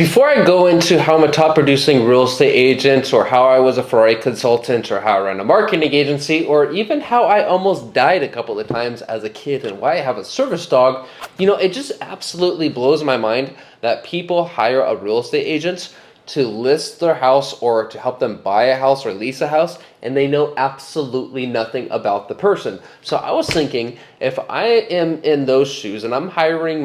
Before I go into how I'm a top producing real estate agent, or how I was a Ferrari consultant, or how I run a marketing agency, or even how I almost died a couple of times as a kid and why I have a service dog, it just absolutely blows my mind that people hire a real estate agent to list their house or to help them buy a house or lease a house, and they know absolutely nothing about the person. So I was thinking, if I am in those shoes and I'm hiring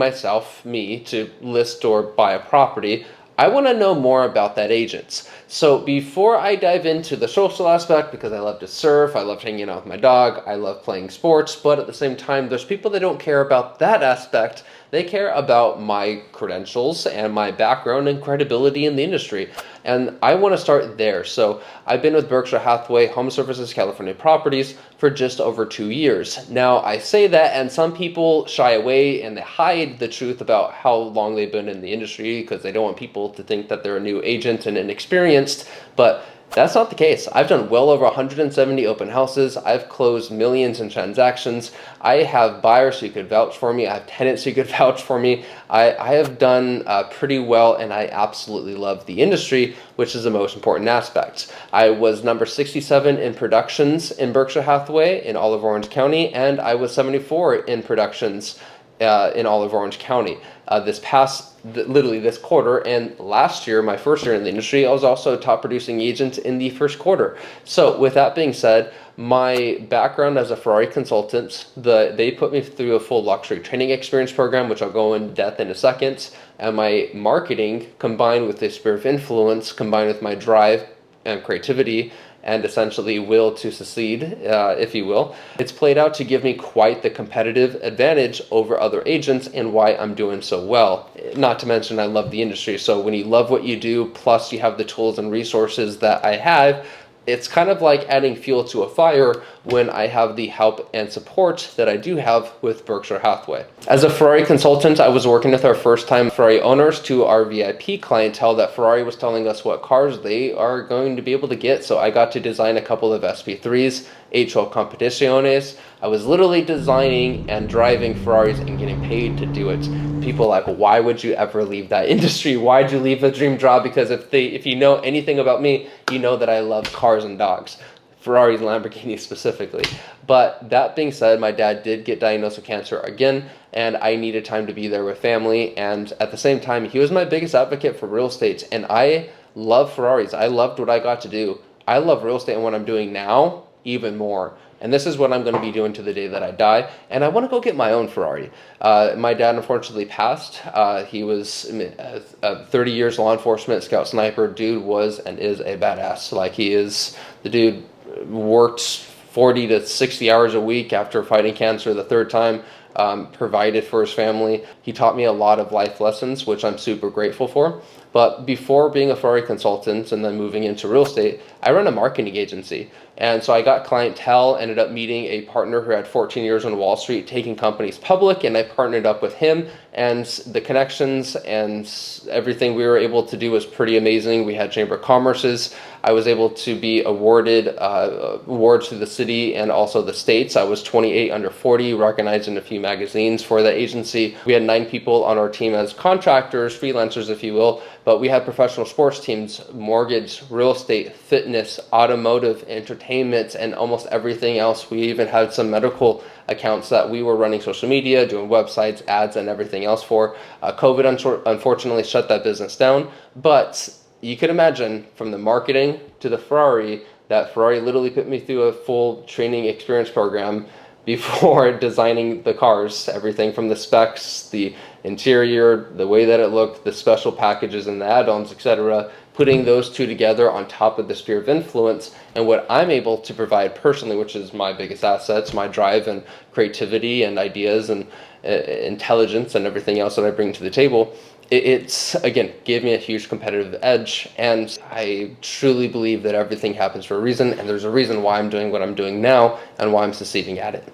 me, to list or buy a property, I want to know more about that agent. So before I dive into the social aspect, because I love to surf, I love hanging out with my dog, I love playing sports, but at the same time, there's people that don't care about that aspect. They care about my credentials and my background and credibility in the industry. And I want to start there. So I've been with Berkshire Hathaway, HomeServices, California Properties for just over 2 years. Now, I say that, and some people shy away and they hide the truth about how long they've been in the industry because they don't want people to think that they're a new agent and inexperienced. But that's not the case. I've done well over 170 open houses. I've closed millions in transactions. I have buyers who could vouch for me. I have tenants who could vouch for me. I have done pretty well, and I absolutely love the industry, which is the most important aspect. I was number 67 in productions in Berkshire Hathaway in all of Orange County, and I was 74 in productions in all of Orange County literally this quarter. And last year, my first year in the industry, I was also a top producing agent in the first quarter. So with that being said, my background as a Ferrari consultant, they put me through a full luxury training experience program, which I'll go in depth in a second. And my marketing, combined with the spirit of influence, combined with my drive and creativity, and essentially will to succeed, if you will, it's played out to give me quite the competitive advantage over other agents and why I'm doing so well. Not to mention, I love the industry. So when you love what you do, plus you have the tools and resources that I have, it's kind of like adding fuel to a fire when I have the help and support that I do have with Berkshire Hathaway. As a Ferrari consultant, I was working with our first-time Ferrari owners to our VIP clientele that Ferrari was telling us what cars they are going to be able to get. So I got to design a couple of SP3s, HO Competiciones. I was literally designing and driving Ferraris and getting paid to do it. People are like, why would you ever leave that industry? Why'd you leave a dream job? Because if you know anything about me, you know that I love cars and dogs. Ferraris and Lamborghinis specifically. But that being said, my dad did get diagnosed with cancer again, and I needed time to be there with family. And at the same time, he was my biggest advocate for real estate. And I love Ferraris. I loved what I got to do. I love real estate and what I'm doing now even more. And this is what I'm going to be doing to the day that I die. And I want to go get my own Ferrari. My dad unfortunately passed. He was 30 years law enforcement, scout sniper. Dude was and is a badass. The dude worked 40 to 60 hours a week after fighting cancer the third time. Provided for his family. He taught me a lot of life lessons, which I'm super grateful for. But before being a Ferrari consultant and then moving into real estate, I run a marketing agency. And so I got clientele, ended up meeting a partner who had 14 years on Wall Street taking companies public, and I partnered up with him, and the connections and everything we were able to do was pretty amazing. We had Chamber of Commerce's. I was able to be awarded awards to the city and also the states. I was 28 under 40, recognized in a few magazines for that agency. We had 9 people on our team as contractors, freelancers, if you will, but we had professional sports teams, mortgage, real estate, fitness, automotive, entertainment, and almost everything else. We even had some medical accounts that we were running social media, doing websites, ads, and everything else for. COVID unfortunately shut that business down, but you could imagine from the marketing to the Ferrari, that Ferrari literally put me through a full training experience program before designing the cars, everything from the specs, the interior, the way that it looked, the special packages and the add-ons, etc., putting those two together on top of the sphere of influence and what I'm able to provide personally, which is my biggest assets, my drive and creativity and ideas and intelligence and everything else that I bring to the table. It's, again, gave me a huge competitive edge, and I truly believe that everything happens for a reason, and there's a reason why I'm doing what I'm doing now and why I'm succeeding at it.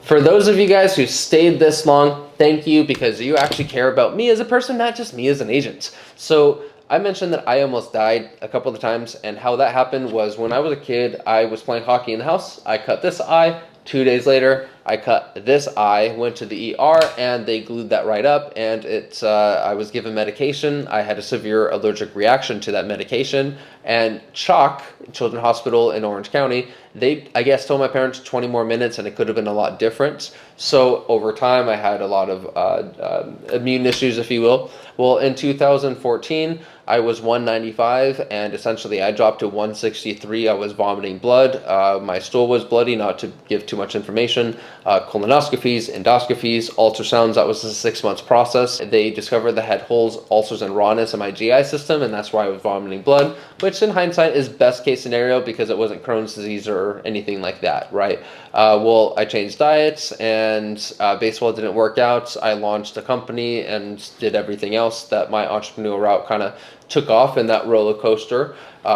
For those of you guys who stayed this long, thank you, because you actually care about me as a person, not just me as an agent. So I mentioned that I almost died a couple of times, and how that happened was when I was a kid, I was playing hockey in the house. I cut this eye. 2 days later, I cut this eye, went to the ER, and they glued that right up, and I was given medication. I had a severe allergic reaction to that medication, and CHOC, Children's Hospital in Orange County, they, I guess, told my parents 20 more minutes, and it could have been a lot different. So over time, I had a lot of immune issues, if you will. Well, in 2014, I was 195, and essentially I dropped to 163. I was vomiting blood. My stool was bloody, not to give too much information. Colonoscopies, endoscopies, ultrasounds. That was a 6 months process. They discovered that I had holes, ulcers, and rawness in my GI system, and that's why I was vomiting blood, which in hindsight is best case scenario because it wasn't Crohn's disease or anything like that, right? Well, I changed diets, and baseball didn't work out. I launched a company and did everything else that my entrepreneurial route kind of took off in that roller coaster,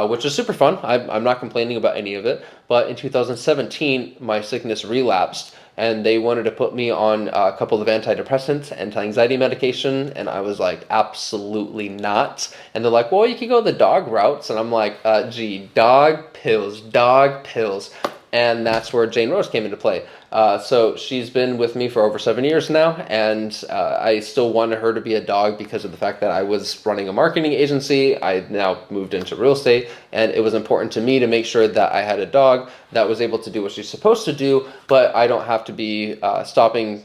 which is super fun. I'm not complaining about any of it. But in 2017, my sickness relapsed, and they wanted to put me on a couple of antidepressants, anti-anxiety medication, and I was like, absolutely not. And they're like, well, you could go the dog routes, and I'm like, gee, dog pills. And that's where Jane Rose came into play. So she's been with me for over 7 years now, and I still wanted her to be a dog because of the fact that I was running a marketing agency. I now moved into real estate, and it was important to me to make sure that I had a dog that was able to do what she's supposed to do, but I don't have to be stopping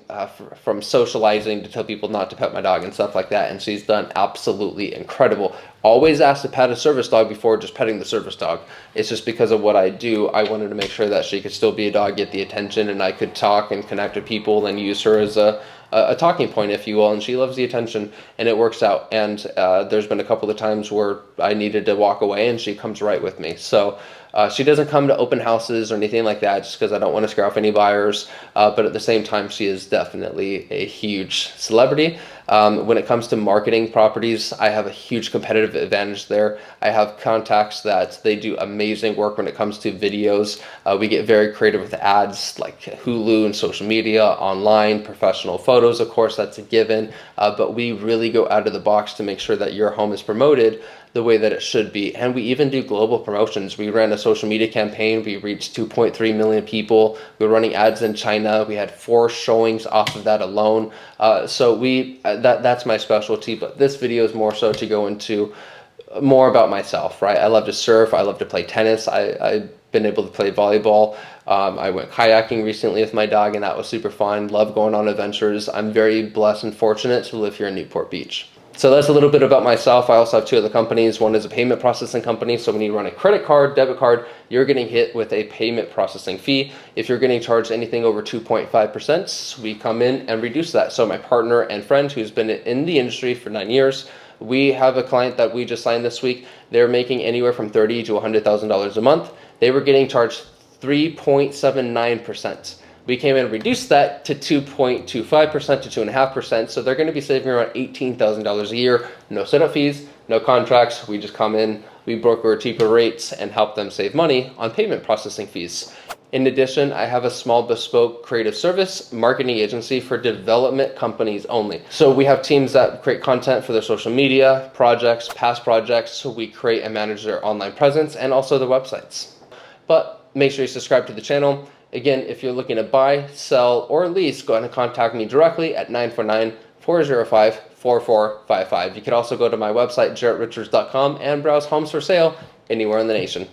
from socializing to tell people not to pet my dog and stuff like that, and she's done absolutely incredible. Always asked to pet a service dog before just petting the service dog. It's just because of what I do. I wanted to make sure that she could still be a dog, get the attention, and I could talk and connect with people and use her as a talking point, if you will, and she loves the attention, and it works out. And there's been a couple of times where I needed to walk away, and she comes right with me. So she doesn't come to open houses or anything like that just because I don't want to scare off any buyers, but at the same time, she is definitely a huge celebrity. When it comes to marketing properties, I have a huge competitive advantage there. I have contacts that they do amazing work when it comes to videos. We get very creative with ads like Hulu and social media, online, professional photos, of course, that's a given. But we really go out of the box to make sure that your home is promoted the way that it should be. And we even do global promotions. We ran a social media campaign. We reached 2.3 million people. We were running ads in China. We had 4 showings off of that alone. So that's my specialty, but this video is more so to go into more about myself, right? I love to surf. I love to play tennis. I've been able to play volleyball. I went kayaking recently with my dog, and that was super fun. Love going on adventures. I'm very blessed and fortunate to live here in Newport Beach. So that's a little bit about myself. I also have 2 other companies. One is a payment processing company. So when you run a credit card, debit card, you're getting hit with a payment processing fee. If you're getting charged anything over 2.5%, we come in and reduce that. So my partner and friend who's been in the industry for 9 years, we have a client that we just signed this week. They're making anywhere from $30,000 to $100,000 a month. They were getting charged 3.79%. We came in and reduced that to 2.25% to 2.5%. So they're going to be saving around $18,000 a year. No setup fees, no contracts. We just come in, we broker cheaper rates and help them save money on payment processing fees. In addition, I have a small bespoke creative service marketing agency for development companies only. So we have teams that create content for their social media, projects, past projects. So we create and manage their online presence and also their websites. But make sure you subscribe to the channel. Again, if you're looking to buy, sell, or lease, go ahead and contact me directly at 949-405-4455. You can also go to my website, JarettRichards.com, and browse homes for sale anywhere in the nation.